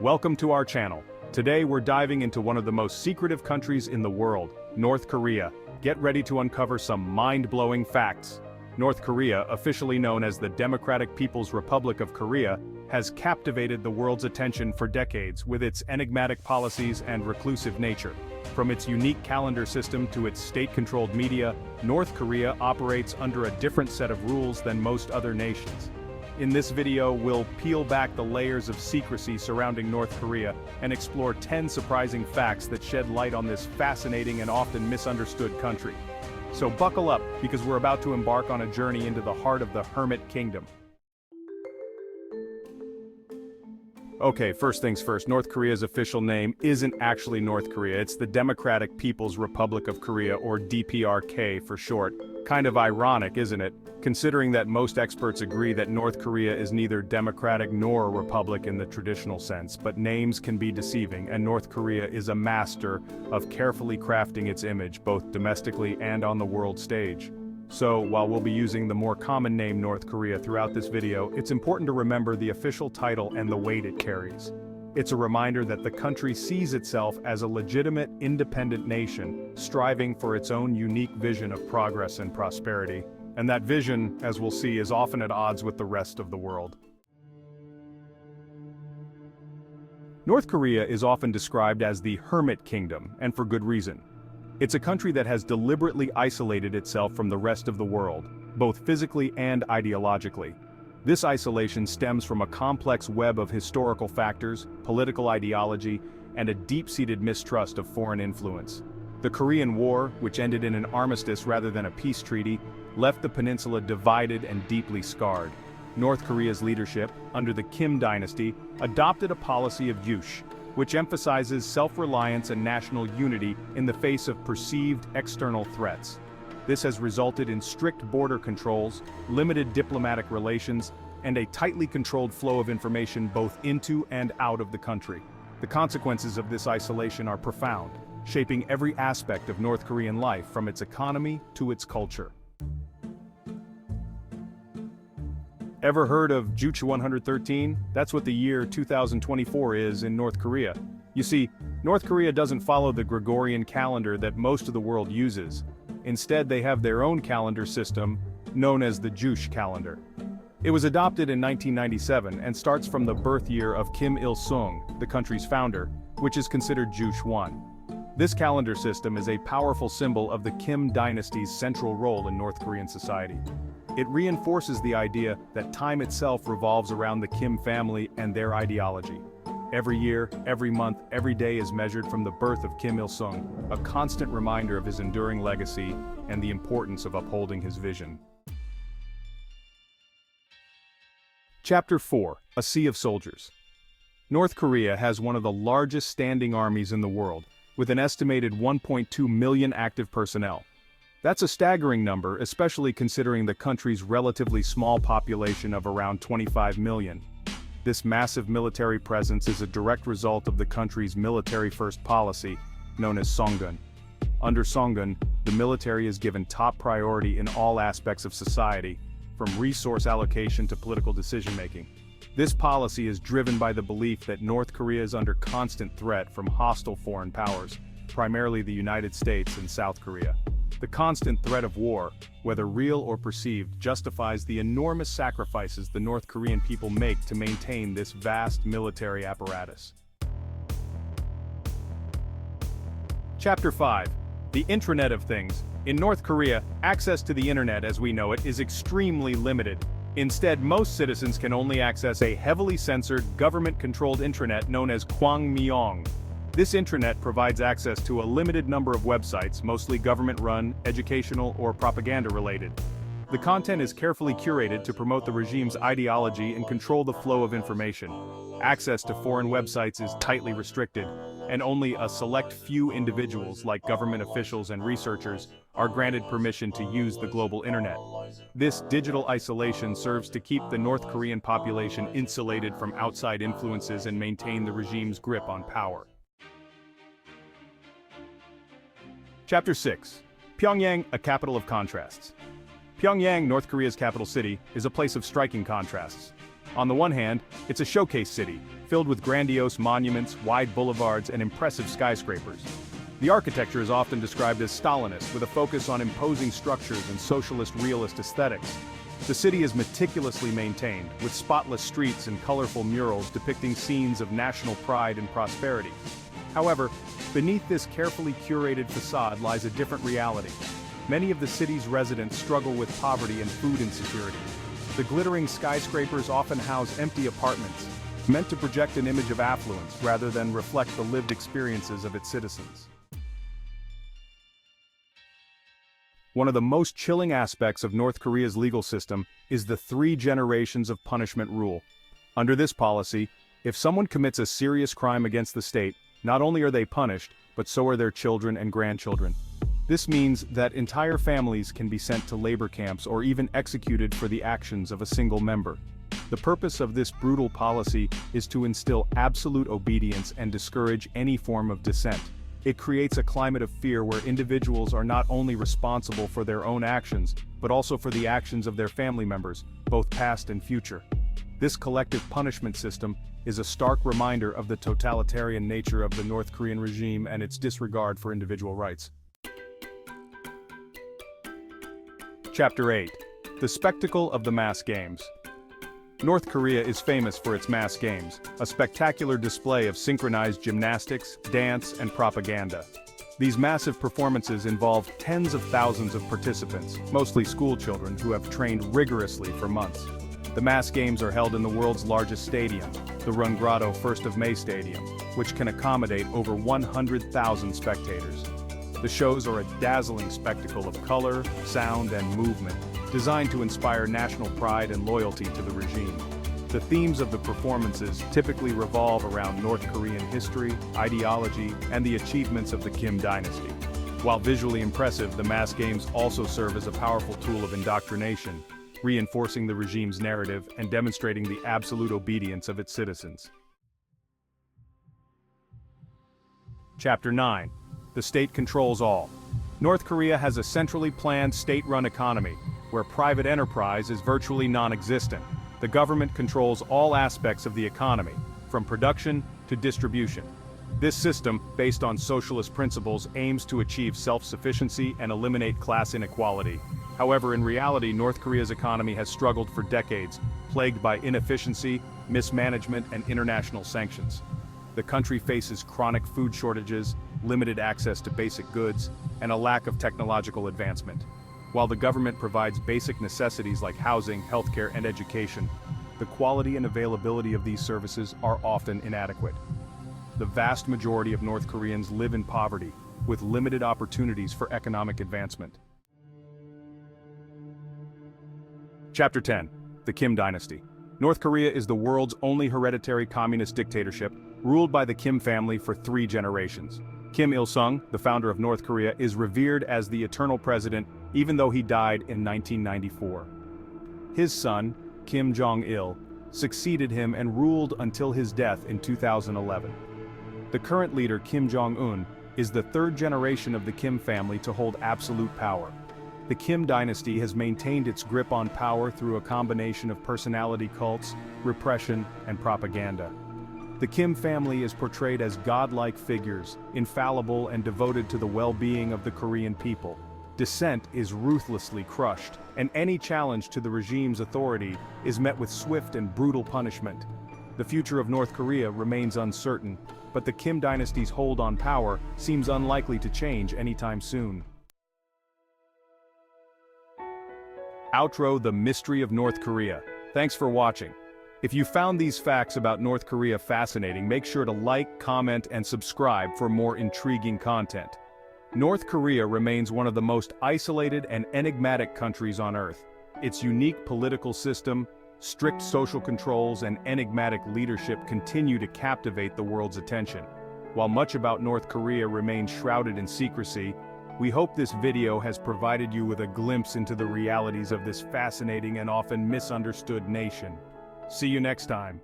Welcome to our channel. Today we're diving into one of the most secretive countries in the world, North Korea. Get ready to uncover some mind-blowing facts. North Korea, officially known as the Democratic People's Republic of Korea, has captivated the world's attention for decades with its enigmatic policies and reclusive nature. From its unique calendar system to its state-controlled media, North Korea operates under a different set of rules than most other nations. In this video, we'll peel back the layers of secrecy surrounding North Korea and explore 10 surprising facts that shed light on this fascinating and often misunderstood country. So buckle up, because we're about to embark on a journey into the heart of the Hermit Kingdom. Okay, first things first, North Korea's official name isn't actually North Korea, it's the Democratic People's Republic of Korea, or DPRK for short. Kind of ironic, isn't it? Considering that most experts agree that North Korea is neither democratic nor a republic in the traditional sense, but names can be deceiving, and North Korea is a master of carefully crafting its image both domestically and on the world stage. So, while we'll be using the more common name North Korea throughout this video, it's important to remember the official title and the weight it carries. It's a reminder that the country sees itself as a legitimate, independent nation, striving for its own unique vision of progress and prosperity. And that vision, as we'll see, is often at odds with the rest of the world. North Korea is often described as the Hermit Kingdom, and for good reason. It's a country that has deliberately isolated itself from the rest of the world, both physically and ideologically. This isolation stems from a complex web of historical factors, political ideology, and a deep-seated mistrust of foreign influence. The Korean War, which ended in an armistice rather than a peace treaty, left the peninsula divided and deeply scarred. North Korea's leadership, under the Kim dynasty, adopted a policy of Juche, which emphasizes self-reliance and national unity in the face of perceived external threats. This has resulted in strict border controls, limited diplomatic relations, and a tightly controlled flow of information both into and out of the country. The consequences of this isolation are profound, shaping every aspect of North Korean life from its economy to its culture. Ever heard of Juche 113? That's what the year 2024 is in North Korea. You see, North Korea doesn't follow the Gregorian calendar that most of the world uses. Instead, they have their own calendar system, known as the Juche calendar. It was adopted in 1997 and starts from the birth year of Kim Il-sung, the country's founder, which is considered Juche 1. This calendar system is a powerful symbol of the Kim dynasty's central role in North Korean society. It reinforces the idea that time itself revolves around the Kim family and their ideology. Every year, every month, every day is measured from the birth of Kim Il-sung, a constant reminder of his enduring legacy and the importance of upholding his vision. Chapter 4: A Sea of Soldiers. North Korea has one of the largest standing armies in the world, with an estimated 1.2 million active personnel. That's a staggering number, especially considering the country's relatively small population of around 25 million. This massive military presence is a direct result of the country's military-first policy, known as Songun. Under Songun, the military is given top priority in all aspects of society, from resource allocation to political decision-making. This policy is driven by the belief that North Korea is under constant threat from hostile foreign powers, primarily the United States and South Korea. The constant threat of war, whether real or perceived, justifies the enormous sacrifices the North Korean people make to maintain this vast military apparatus. Chapter 5: The Intranet of Things. In North Korea, access to the internet as we know it is extremely limited. Instead, most citizens can only access a heavily censored, government-controlled intranet known as Kwangmyong. This intranet provides access to a limited number of websites, mostly government-run, educational, or propaganda-related. The content is carefully curated to promote the regime's ideology and control the flow of information. Access to foreign websites is tightly restricted, and only a select few individuals, like government officials and researchers, are granted permission to use the global internet. This digital isolation serves to keep the North Korean population insulated from outside influences and maintain the regime's grip on power. Chapter 6: Pyongyang, a capital of contrasts. Pyongyang, North Korea's capital city, is a place of striking contrasts. On the one hand, it's a showcase city, filled with grandiose monuments, wide boulevards, and impressive skyscrapers. The architecture is often described as Stalinist, with a focus on imposing structures and socialist realist aesthetics. The city is meticulously maintained, with spotless streets and colorful murals depicting scenes of national pride and prosperity. However, beneath this carefully curated facade lies a different reality. Many of the city's residents struggle with poverty and food insecurity. The glittering skyscrapers often house empty apartments, meant to project an image of affluence rather than reflect the lived experiences of its citizens. One of the most chilling aspects of North Korea's legal system is the 3 generations of punishment rule. Under this policy, if someone commits a serious crime against the state, not only are they punished, but so are their children and grandchildren. This means that entire families can be sent to labor camps or even executed for the actions of a single member. The purpose of this brutal policy is to instill absolute obedience and discourage any form of dissent. It creates a climate of fear where individuals are not only responsible for their own actions, but also for the actions of their family members, both past and future. This collective punishment system is a stark reminder of the totalitarian nature of the North Korean regime and its disregard for individual rights. Chapter 8. The Spectacle of the Mass Games. North Korea is famous for its mass games, a spectacular display of synchronized gymnastics, dance, and propaganda. These massive performances involve tens of thousands of participants, mostly school children who have trained rigorously for months. The mass games are held in the world's largest stadium, the Rungrado 1st of May Stadium, which can accommodate over 100,000 spectators. The shows are a dazzling spectacle of color, sound, and movement, designed to inspire national pride and loyalty to the regime. The themes of the performances typically revolve around North Korean history, ideology, and the achievements of the Kim dynasty. While visually impressive, the mass games also serve as a powerful tool of indoctrination, reinforcing the regime's narrative and demonstrating the absolute obedience of its citizens. Chapter 9. The state controls all. North Korea has a centrally planned state-run economy, where private enterprise is virtually non-existent. The government controls all aspects of the economy, from production to distribution. This system, based on socialist principles, aims to achieve self-sufficiency and eliminate class inequality. However, in reality, North Korea's economy has struggled for decades, plagued by inefficiency, mismanagement, and international sanctions. The country faces chronic food shortages, limited access to basic goods, and a lack of technological advancement. While the government provides basic necessities like housing, healthcare, and education, the quality and availability of these services are often inadequate. The vast majority of North Koreans live in poverty, with limited opportunities for economic advancement. Chapter 10. The Kim Dynasty. North Korea is the world's only hereditary communist dictatorship, ruled by the Kim family for 3 generations. Kim Il-sung, the founder of North Korea, is revered as the eternal president, even though he died in 1994. His son, Kim Jong-il, succeeded him and ruled until his death in 2011. The current leader, Kim Jong-un, is the 3rd generation of the Kim family to hold absolute power. The Kim dynasty has maintained its grip on power through a combination of personality cults, repression, and propaganda. The Kim family is portrayed as godlike figures, infallible and devoted to the well-being of the Korean people. Dissent is ruthlessly crushed, and any challenge to the regime's authority is met with swift and brutal punishment. The future of North Korea remains uncertain, but the Kim dynasty's hold on power seems unlikely to change anytime soon. Outro: The Mystery of North Korea. Thanks for watching. If you found these facts about North Korea fascinating, make sure to like, comment, and subscribe for more intriguing content. North Korea remains one of the most isolated and enigmatic countries on Earth. Its unique political system, strict social controls, and enigmatic leadership continue to captivate the world's attention. While much about North Korea remains shrouded in secrecy, we hope this video has provided you with a glimpse into the realities of this fascinating and often misunderstood nation. See you next time.